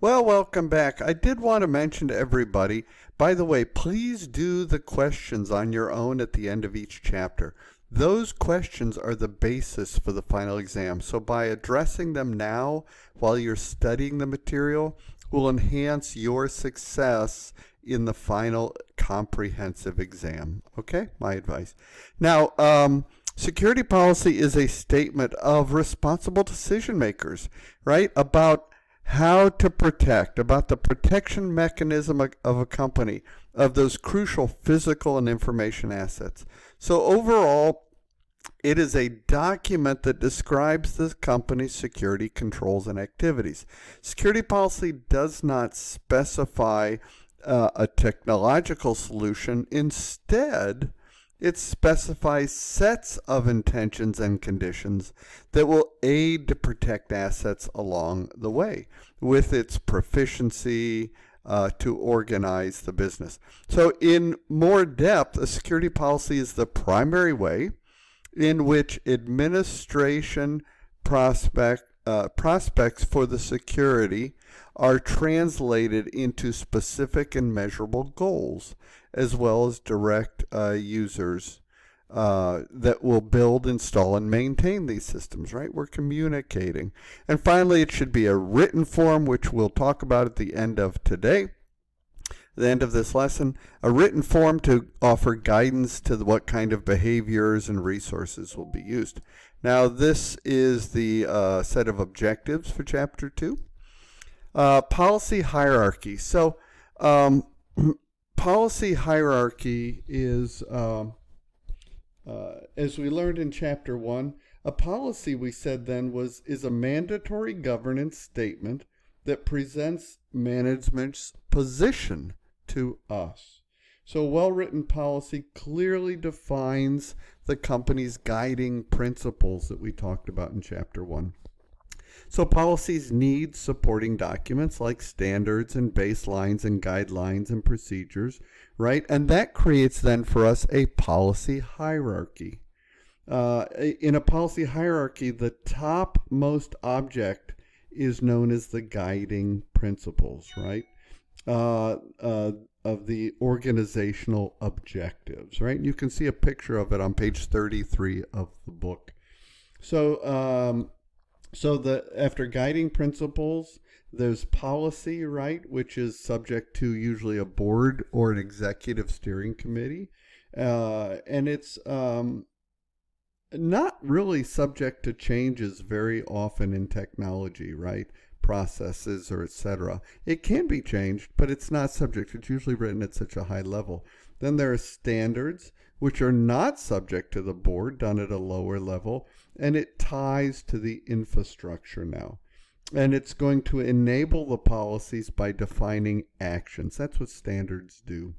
Well, welcome back. I did want to mention to everybody, by the way, please do the questions on your own at the end of each chapter. Those questions are the basis for the final exam. So by addressing them now while you're studying the material will enhance your success in the final comprehensive exam. Okay, my advice. Now, security policy is a statement of responsible decision makers, right? About how to protect, about the protection mechanism of a company, of those crucial physical and information assets. So overall, it is a document that describes the company's security controls and activities. Security policy does not specify a technological solution. Instead, it specifies sets of intentions and conditions that will aid to protect assets along the way with its proficiency to organize the business. So in more depth, a security policy is the primary way in which administration prospects for the security are translated into specific and measurable goals, as well as direct users that will build, install, and maintain these systems, right? We're communicating. And finally, it should be a written form, which we'll talk about at the end of today, the end of this lesson, a written form to offer guidance to what kind of behaviors and resources will be used. Now, this is the set of objectives for Chapter 2. Policy hierarchy. So, policy hierarchy is, as we learned in Chapter 1, a policy, we said then, is a mandatory governance statement that presents management's position to us. So well-written policy clearly defines the company's guiding principles that we talked about in Chapter 1. So policies need supporting documents like standards and baselines and guidelines and procedures, right? And that creates then for us a policy hierarchy. In a policy hierarchy, the topmost object is known as the guiding principles, right? Of the organizational objectives, right? You can see a picture of it on page 33 of the book. So, after guiding principles, there's policy, right, which is subject to usually a board or an executive steering committee, and it's not really subject to changes very often in technology, right? Processes or etc. It can be changed, but it's not subject. It's usually written at such a high level. Then there are standards, which are not subject to the board, done at a lower level, and it ties to the infrastructure now. And it's going to enable the policies by defining actions. That's what standards do.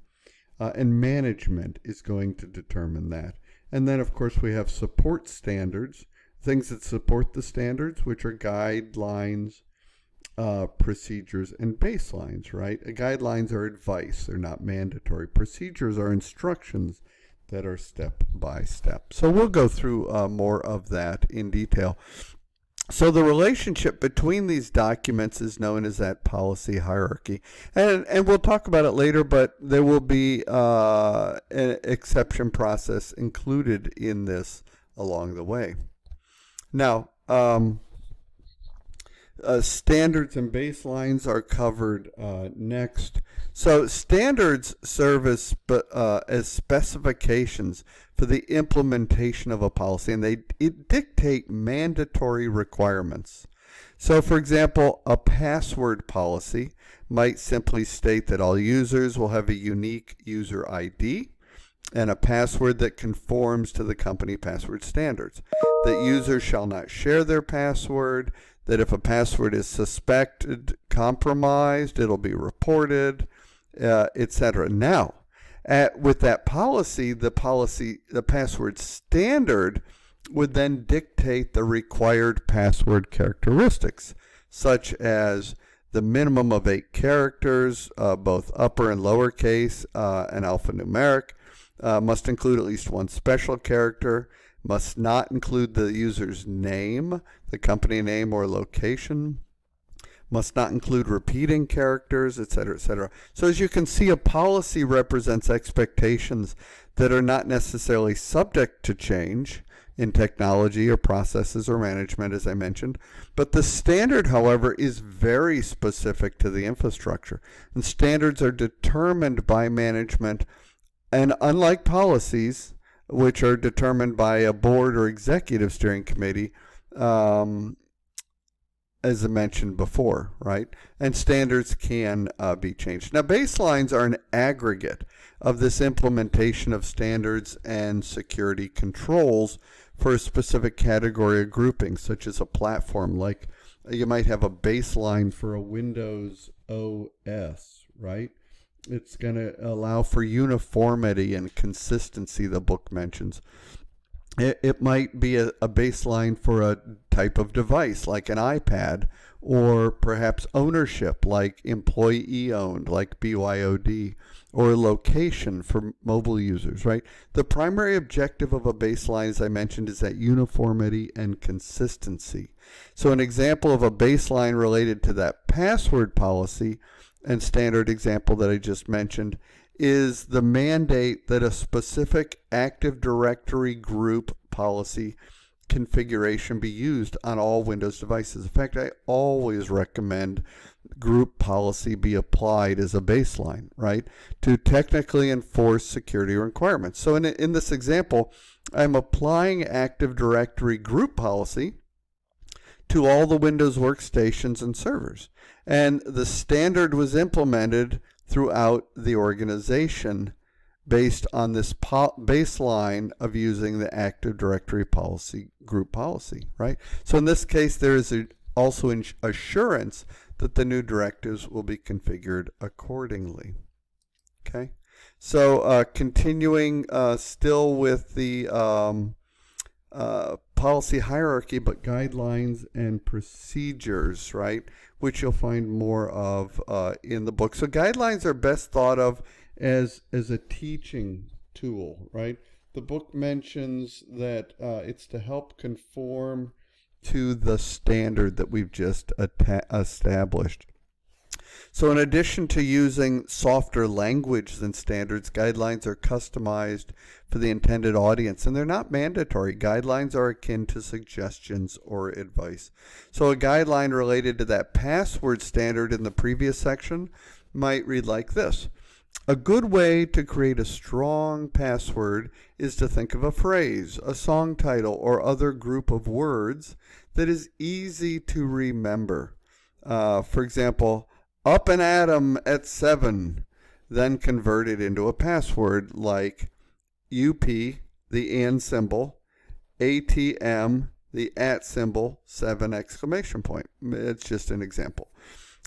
And management is going to determine that. And then, of course, we have support standards, things that support the standards, which are guidelines, procedures, and baselines, right? Guidelines are advice. They're not mandatory. Procedures are instructions that are step by step. So we'll go through more of that in detail. So the relationship between these documents is known as that policy hierarchy. And we'll talk about it later, but there will be an exception process included in this along the way. Now, standards and baselines are covered next. So standards serve as specifications for the implementation of a policy, and they dictate mandatory requirements. So, for example, a password policy might simply state that all users will have a unique user ID and a password that conforms to the company password standards. That users shall not share their password, that if a password is suspected, compromised, it'll be reported, etc. Now, with that policy, the password standard would then dictate the required password characteristics, such as the minimum of 8 characters, both upper and lowercase, and alphanumeric, must include at least one special character, must not include the user's name, the company name or location, must not include repeating characters, etc., etc. So as you can see, a policy represents expectations that are not necessarily subject to change in technology or processes or management, as I mentioned. But the standard, however, is very specific to the infrastructure. And standards are determined by management, and unlike policies, which are determined by a board or executive steering committee, as I mentioned before, right? And standards can be changed. Now, baselines are an aggregate of this implementation of standards and security controls for a specific category or grouping, such as a platform. Like you might have a baseline for a Windows OS, right? It's going to allow for uniformity and consistency, the book mentions. It might be a baseline for a type of device like an iPad, or perhaps ownership like employee owned, like BYOD, or location for mobile users, right? The primary objective of a baseline, as I mentioned, is that uniformity and consistency. So an example of a baseline related to that password policy and standard example that I just mentioned is the mandate that a specific Active Directory group policy configuration be used on all Windows devices. In fact, I always recommend group policy be applied as a baseline, right, to technically enforce security requirements. So in this example, I'm applying Active Directory group policy to all the Windows workstations and servers. And the standard was implemented throughout the organization based on this baseline of using the Active Directory policy, group policy, right? So in this case, there is also assurance that the new directives will be configured accordingly. Okay, so continuing still with the policy hierarchy, but guidelines and procedures, right, which you'll find more of in the book. So guidelines are best thought of as a teaching tool, right? The book mentions that it's to help conform to the standard that we've just established. So in addition to using softer language than standards, guidelines are customized for the intended audience, and they're not mandatory. Guidelines are akin to suggestions or advice. So a guideline related to that password standard in the previous section might read like this. A good way to create a strong password is to think of a phrase, a song title, or other group of words that is easy to remember. For example, up and atom at 7, then convert it into a password like UP, the and symbol, ATM, the at symbol, 7 exclamation point. It's just an example.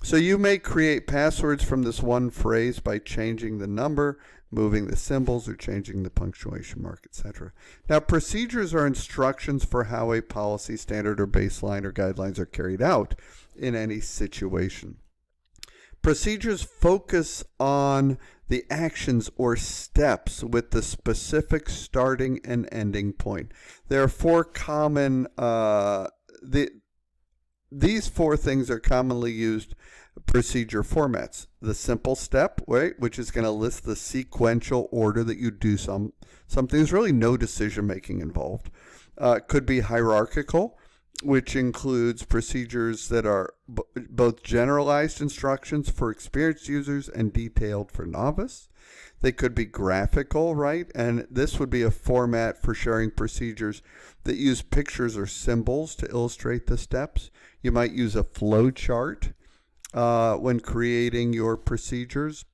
So you may create passwords from this one phrase by changing the number, moving the symbols, or changing the punctuation mark, etc. Now, procedures are instructions for how a policy, standard, or baseline or guidelines are carried out in any situation. Procedures focus on the actions or steps with the specific starting and ending point. There are four common, these four things are commonly used procedure formats. The simple step, right, which is going to list the sequential order that you do something. There's really no decision making involved. Could be hierarchical, which includes procedures that are both generalized instructions for experienced users and detailed for novice. They could be graphical, right? And this would be a format for sharing procedures that use pictures or symbols to illustrate the steps. You might use a flow chart when creating your procedures,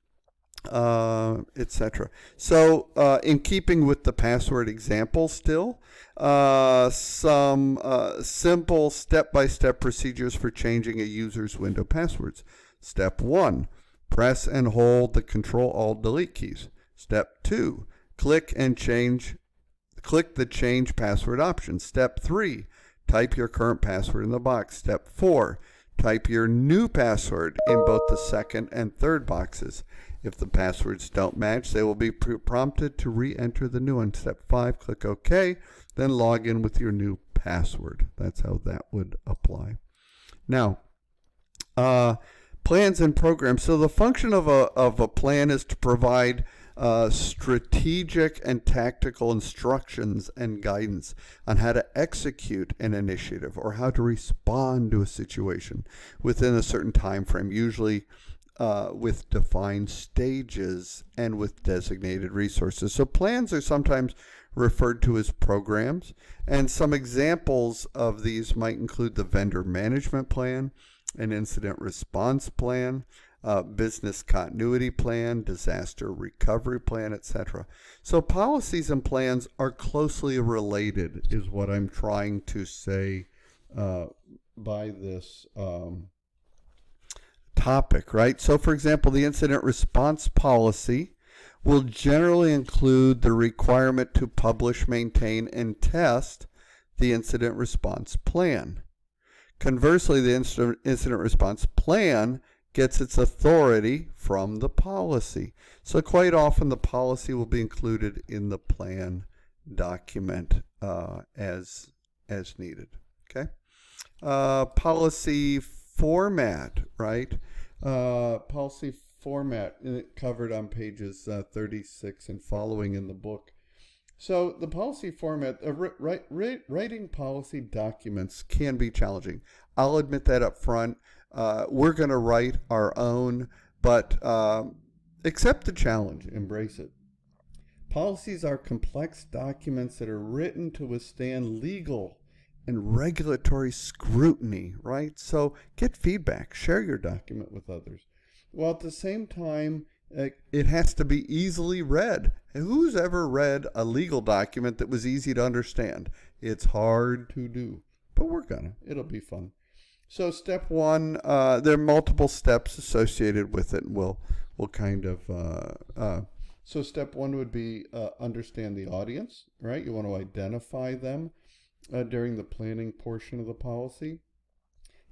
etc. So in keeping with the password example still, some simple step-by-step procedures for changing a user's window passwords. Step 1, press and hold the Control-Alt-Delete keys. Step 2, click the change password option. Step 3, type your current password in the box. Step 4, type your new password in both the second and third boxes. If the passwords don't match, they will be prompted to re-enter the new one. Step 5, click OK, then log in with your new password. That's how that would apply. Now, Plans and programs. So the function of a plan is to provide strategic and tactical instructions and guidance on how to execute an initiative or how to respond to a situation within a certain time frame, usually with defined stages and with designated resources. So plans are sometimes referred to as programs, and some examples of these might include the vendor management plan, an incident response plan, business continuity plan, disaster recovery plan, etc. So policies and plans are closely related, is what I'm trying to say by this topic, right? So for example, the incident response policy will generally include the requirement to publish, maintain, and test the incident response plan. Conversely, the incident response plan gets its authority from the policy. So quite often the policy will be included in the plan document as needed. Okay. Policy format, right? Policy format covered on pages 36 and following in the book. So the policy format, writing policy documents can be challenging. I'll admit that up front. We're going to write our own, but accept the challenge, embrace it. Policies are complex documents that are written to withstand legal and regulatory scrutiny, right? So get feedback, share your document with others. While at the same time, it has to be easily read. Who's ever read a legal document that was easy to understand? It's hard to do, but we're gonna. It'll be fun. So step one, there are multiple steps associated with it. And we'll kind of. So step one would be understand the audience, right? You want to identify them during the planning portion of the policy.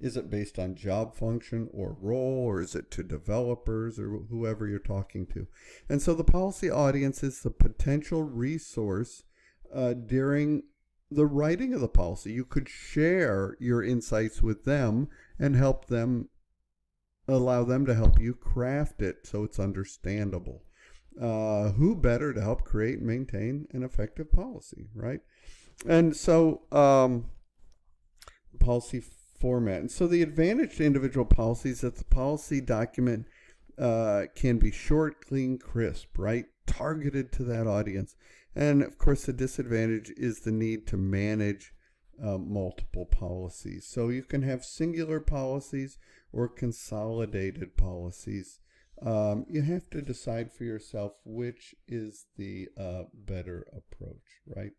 Is it based on job function or role, or is it to developers or whoever you're talking to? And so the policy audience is the potential resource during the writing of the policy. You could share your insights with them and help them, allow them to help you craft it so it's understandable. Who better to help create and maintain an effective policy, right? And so policy format. And so the advantage to individual policies is that the policy document can be short, clean, crisp, right? Targeted to that audience. And of course, the disadvantage is the need to manage multiple policies. So you can have singular policies or consolidated policies. You have to decide for yourself which is the better approach, right?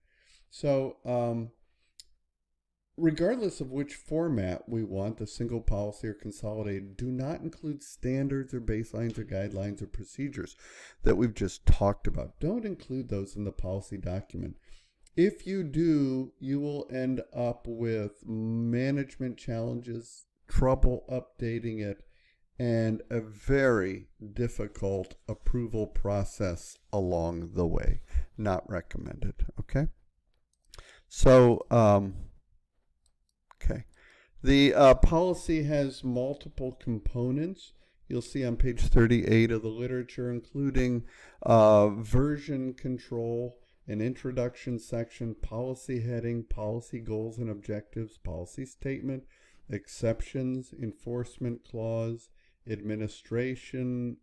So regardless of which format we want, the single policy or consolidated, do not include standards or baselines or guidelines or procedures that we've just talked about. Don't include those in the policy document. If you do, you will end up with management challenges, trouble updating it, and a very difficult approval process along the way. Not recommended, okay? So, okay. The policy has multiple components. You'll see on page 38 of the literature, including version control, an introduction section, policy heading, policy goals and objectives, policy statement, exceptions, enforcement clause, administrative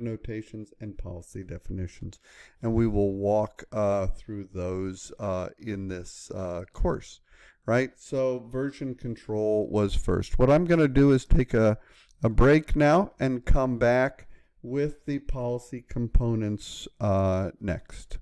notations, and policy definitions. And we will walk through those in this course, right? So version control was first. What I'm going to do is take a break now and come back with the policy components next.